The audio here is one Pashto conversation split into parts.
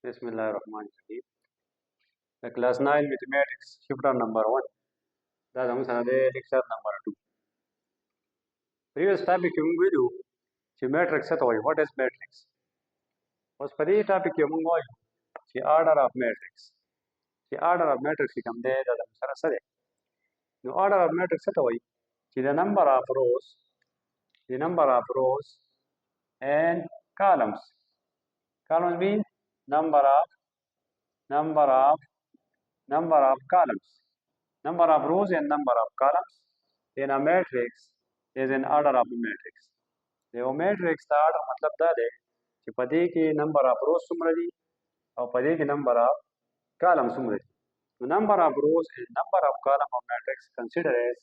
Bismillahirrahmanirrahim. The class 9 mathematics chapter number 1. That's the lecture number 2. Previous topic yung video si matrix ito what is matrix? Was padi topic yung si order of matrix. Si order of matrix ikam de da sarasare. The order of matrix ito si the number of rows and columns. Columns mean number of columns. Number of rows and number of columns in a matrix is an order of a matrix. The matrix का order मतलब दा है कि पदे के number of rows सुमरदी और पदे के number of columns सुमरदी. The number of rows and number of columns of matrix considered as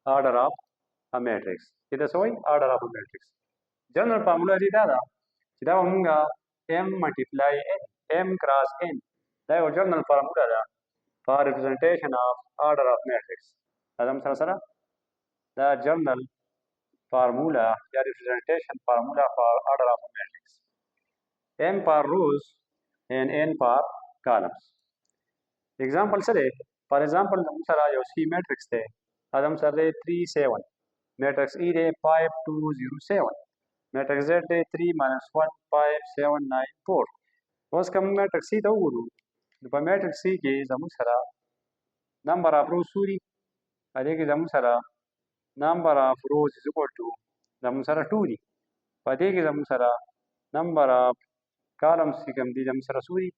order of a matrix. It is order of a matrix. General formula is that kita omga m multiply m cross n. That is general formula for representation of order of matrix. Adam sarasara the general formula या representation formula for order of a matrix. M for rows and n for columns. Example say for example हम सारा यो C matrix थे adam सारे 3 7 matrix E रे 5 2 0 7 matrix Z रे 3 minus 1 5 7 9 4 बस कम matrix C तो गुरु तो matrix C के हम सारा number of rows सूरी अरे के हम सारा number of rows is equal to Zamusara 2 Padeki Zamusara number of columns Sikam di Zamusara Suri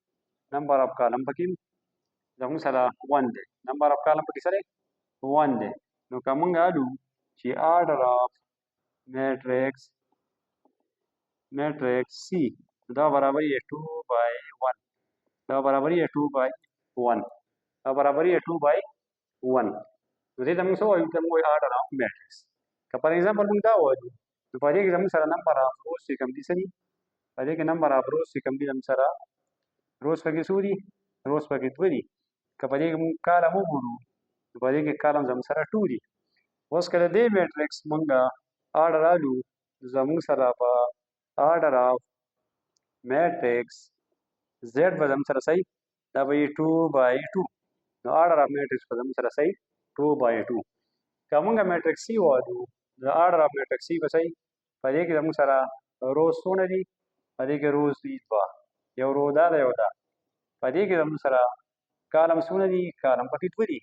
number of column Pakim Zamusara 1 day number of column Pakisare 1 day no Kamangadu she order of matrix C the Barabari 2 by 1 the Barabari 2 by 1 the Barabari 2 by 1 so they Zamuso you can order of matrix. For example, the padi number of rows sikam di sari, padi number of rows sikam di namsara rows pagi suri, rows pagi twiri. Kapadi column guru, the padi column zamsara turi. Was kala de matrix manga order alu zamusara pa order of matrix Z zamsara sai that by 2 by 2. The order of matrix zamsara sai 2 by 2. Kamanga matrix C wadu the order of matrix C basai padeki zamusara rows sonadi padeki rows idba yo da padeki zamusara column sonadi column pakitwadi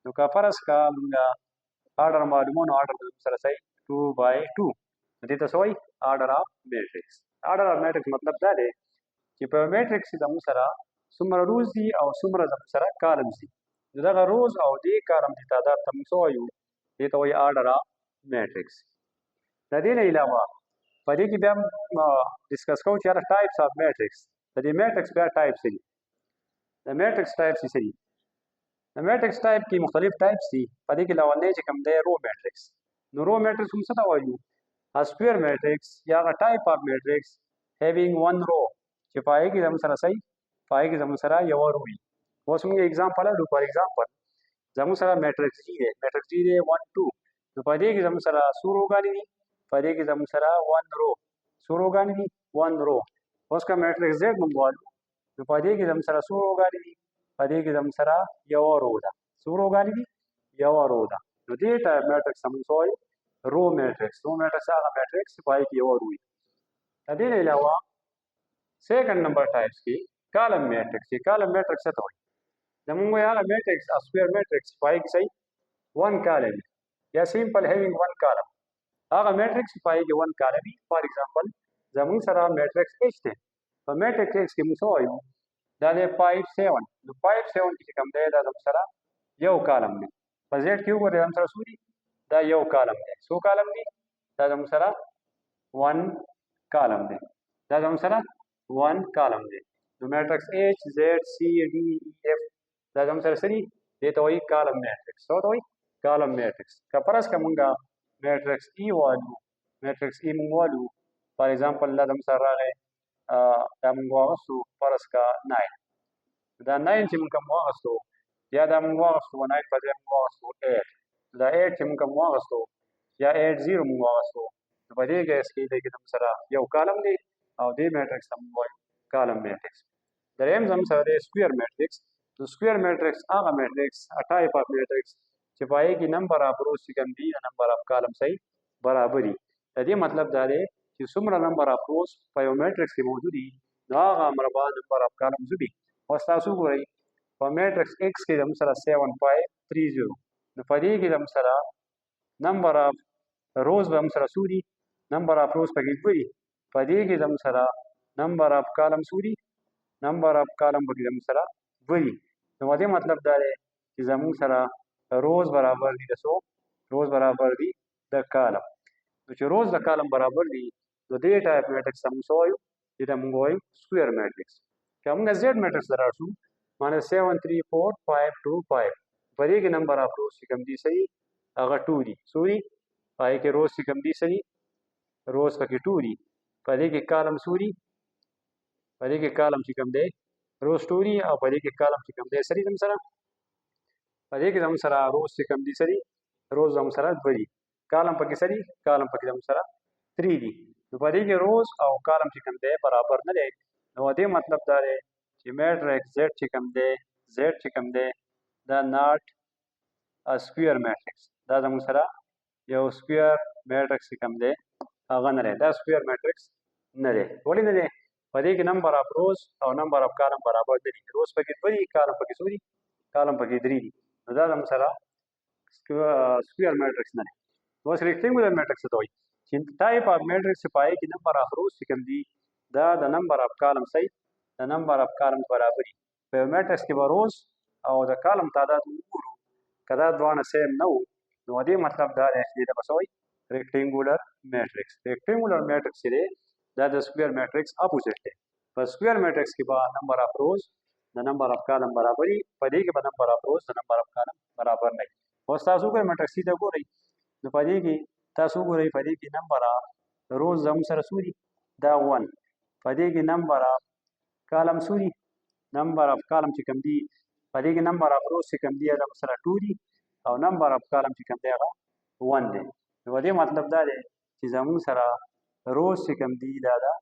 no ka paras ka munga order malumon order zamusara sai 2 by 2 dita soi order of matrix matlab da hai कि पर matrix zamusara sumra rows di aw sumra zamusara columns di daga rows aw di column di taadad tamso ayu dita wai order of matrix. Nadine ilawa padeki bam discuss ko chara types of matrix. The matrix by types है. The matrix types is the matrix type की मुख्तलिफ types थी padeki लावने जे कम दे row matrix. No row matrix हम सदा वायु a square matrix या a type of matrix having one row जो पाएगी जमुसरा सही पाएगी जमुसरा यवा रोई. वो सुनिए example है for example जमुसरा matrix G है 1 2 तो padeki जमुसरा सूरो गानी padeki zamusara 1 row suro gani 1 row उसका matrix Z मंगवालू तो padeki zamusara suro gani padeki zamusara yawa row da suro gani yawa row da तो data matrix समझोय row matrix आगा matrix पाई की yawa row अधीन इलावा second number types की column matrix है तो जमुंगो याला matrix a square matrix पाई की सही 1 column या simple having 1 column आगा matrix पाएगी 1 column for example जमुन सरा matrix H थे तो matrix H की मुसो आयु दादे 5 7 तो 5 7 की कम दे दा जमुन सरा यो column में पर Z क्यों करे जमुन सरा सूरी दा यो column में सो column में दा जमुन सरा 1 column में दा जमुन सरा 1 column में तो matrix H Z C D E F दा जमुन सरा सरी ये तो वही column matrix तो वही column matrix का परस का मुंगा matrix E walu matrix E mungwalu for example la dam sarare da mungwasu paraska 9 da 9 tim kam wasu ya da mungwasu 9 pa da mungwasu 8 da 8 tim kam wasu ya 8 0 mungwasu pa de ga ski de dam sara yo column ni aw de matrix am column matrix دریم زموږ سره دی سکویر میټرکس. نو سکویر میټرکس هغه میټرکس ټایپ اف میټرکس چې په هغې کې نمبر اف روز چې کوم دي د نمبر اف کالم صحیح برابر وي. د دې مطلب دا دی چې څومره نمبر اف روز په یو میټرکس کې موجود دي نو هغه مربع نمبر اف کالم وي. اوس تاسو ګورئ په میټرکس ایکس کې زموږ سره 7530 نو په دې کې زموږ سره نمبر اف روز به زموږ سره څو دي نمبر اف روز پکې دوه دي. په دې کې زموږ سره نمبر اف کالم څو دي نمبر اف کالم پکې زموږ سره دوه دي. نو دې مطلب دا دی چې زموږ سره روز برابر دي د څو روز برابر دي د کالم. نو چې روز د کالم برابر دي نو دې ټایپ میټرکس موږ څه وایو دې ته موږ وایو سکویر میټرکس. که موږ زیډ میټرکس ته راشو مانه 73455 په دې کې نمبر اف روز چې کوم دي صحیح هغه 2 دي. څو دي په هغې کې روز چې کوم دي صحیح روز پکې 2 دي. په دې کې کالم څو دي په دې کې کالم چې کوم دی روز 2 دي او په دې کې کالم چې کوم دی صحیح زموږ سره په دې کې زموږ سره روز چې کوم دي صحیح روز زموږ سره 2 دي. کالم پکې صحیح کالم پکې زموږ سره 3 دي. نو په دې کې روز او کالم چې کوم دی برابر نه دی. نو دې مطلب دا دی چې میټرکس زیډ چې کوم دی زیډ چې کوم دی دا ناٹ ا سکویر میټرکس دا زموږ سره یو سکویر میټرکس چې کوم دی هغه نه دی. دا سکویر میټرکس نه دی. ولې نه دی په دې کې نمبر اف روز او نمبر اف کالم برابر نه دي. روز پکې 2 دي کالم پکې څو دي کالم پکې 3 دي. نو دا زموږ سره سکویر میټرکس نه دی. اوس ریکټینګولر میټرکس ته وایي چې ټایپ اف میټرکس په هغې کې نمبر اف روز چې کوم دي دا د نمبر اف کالم صحیح د نمبر اف کالم برابر دي. په یو میټرکس کې به روز او د کالم تعداد وګورو که دا دواړه سیم نه وو نو دې مطلب دا دی چې دې ته به څه وایي ریکټینګولر میټرکس. ریکټینګولر میټرکس چې دی دا د سکویر میټرکس اپوزیټ دی. په سکویر میټرکس کې به نمبر اف روز د نمبر اف کالم برابر وي. په دې کې به نمبر اف روز د نمبر اف کالم برابر نه وي. اوس تاسو وګورئ میټرکس ته ګورئ نو په دې کې تاسو وګورئ په دې کې نمبر اف روز زموږ سره څو دي دا 1. په دې کې نمبر اف کالم څو دي نمبر اف کالم چې کوم دي په دې کې نمبر اف روز چې کوم دي دا سره 2 دي او نمبر اف کالم چې کوم دی هغه 1 دی. نو دې مطلب دا دی چې زموږ سره روز چې کوم دي دا د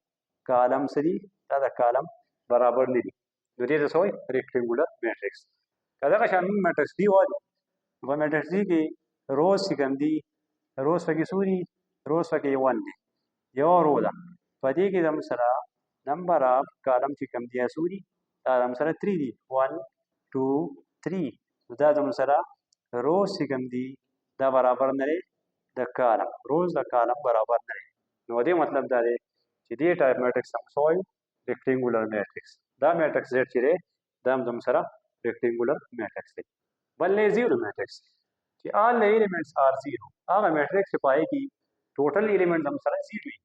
کالم سری دا د کالم برابر نه دي. نو دې ته څه وایي ریکټینګولر میټرکس. که دغه شان موږ میټرکس ډي وایو په میټرکس ډي کې روز چې کوم دي روز پکې څو دي روز پکې 1 دی یو رو ده. په دې کې زموږ سره نمبر اف کالم چې کوم دي څو دي دا زموږ سره 3 دي 1 2 3. نو دا زموږ سره روز چې کوم دي دا برابر نه دی د کالم روز د کالم برابر نه دی. نو دې مطلب دا دی چې دې ټایپ میټرکس هم څه وایو ریکټینګولر میټرکس. دا میټرکس زیډ چې دی دا هم زموږ سره ریکټینګولر میټرکس دی. بل دی زیرو میټرکس چې آل د ایلیمنټس آر زیرو هغه میټرکس چې په هغې کې ټوټل ایلیمنټ زموږ سره 0 وي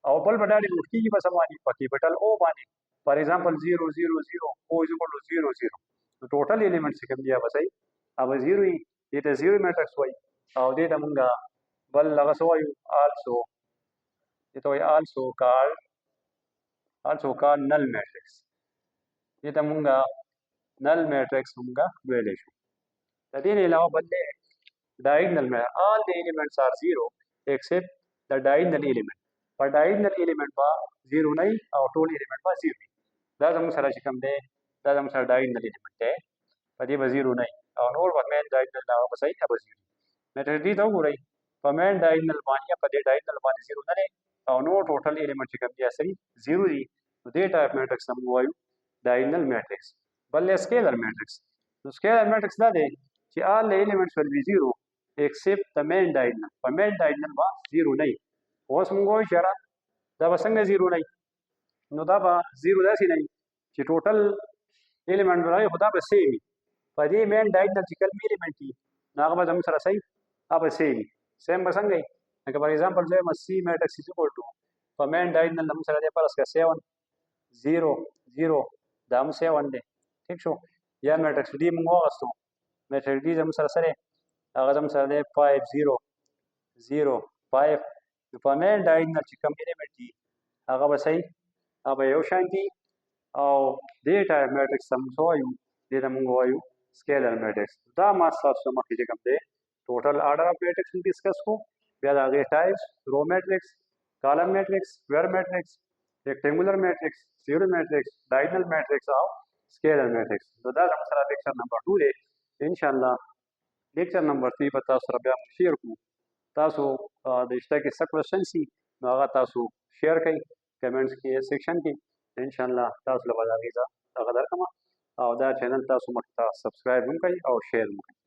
او بل به ډالې نوټ کېږي په څه باندې په کیپټل او باندې. فار ایگزامپل 0 0 0 او از اکول ټو 0 0 نو ټوټل ایلیمنټ چې کوم دي هغه صحیح هغه 0 وي. دې ته زیرو میټرکس وایي او دې ته مونږ بل هغه څه وایو آلسو دې ته وایي آلسو کال نل میټرکس. دې ته مونږ نل میټرکس مونږ ویلی شو. د دې نه علاوه بل دی ډایګنل میټرکس. آل د ایلیمنټس آر 0 ایکسپټ د ډایګنل ایلیمنټ. په ډایګنل ایلیمنټ به 0 نه وي او ټول ایلیمنټ به 0 وي. دا زموږ سره چې کوم دی دا زموږ سره ډایګنل ایلیمنټ دی. په دې به 0 نه وي او نور به مین ډایګنل هغه به صحیح هغه به 0 وي. میټرکس دې ته وګورئ په مین ډایګنل باندې یا په دې ډایګنل باندې 0 نه دی او نور ټوټل ایلیمنټ چې کوم دي صحیح 0 دي. نو دې ټایپ میټرکس هم وایو ډایګنل میټرکس. بل سکیلر میټرکس. نو سکیلر میټرکس دا دی چې آل د ایلیمنټس ول بي 0 ایکسپټ د مین ډایګنل. په مین ډایګنل به 0 نه وي. اوس موږ وایو چې یاره دا به څنګه 0 نه وي نو دا به 0 داسې نه وي چې ټوټل ایلیمنټ به راوي خو دا به سیم وي. په دې مین ډایګنل چې کوم ایلیمنټ وي نو هغه به زموږ سره صحیح هغه به سیم وي. سیم به څنګه وي لکه فار ایگزامپل زه وایم سی میټرکس از اکول ټو په مین ډایګنل زموږ سره دی فرض کړه 7 0 0 دا هم 7 دی. ٹھیک شو. یا میټرکس ډي موږ واخیستو میټرکس ډي زموږ سره سره هغه زموږ سره دی 5 0 0 5. په مین ډایګنل چې کوم ایلیمنټ دي هغه به صحیح هغه به یو شان دي او دې ټایپ میټرکس هم څه وایو دې ته موږ وایو سکیلر میټرکس. دا ما ستاسو مخکې چې کوم دی ټوټل آرډر اف میټرکس ډسکس کو بیا د هغې ټایپس رو میټرکس کالم میټرکس سکویر میټرکس rectangular matrix, zero matrix, diagonal matrix और scalar matrix. नو دا زموږ سره لیکچر نمبر 2 دی. ان شاء الله لیکچر نمبر 3 په تاسو سره بیا شیر کوو. تاسو د اشته کې څه کوېسچن سي نو هغه تاسو شیر کړئ کمنټس کې سیکشن کې. ان شاء الله تاسو له هغه درکمه او دا چینل تاسو مخ ته سبسکرایب هم کړئ او شیر هم کړئ.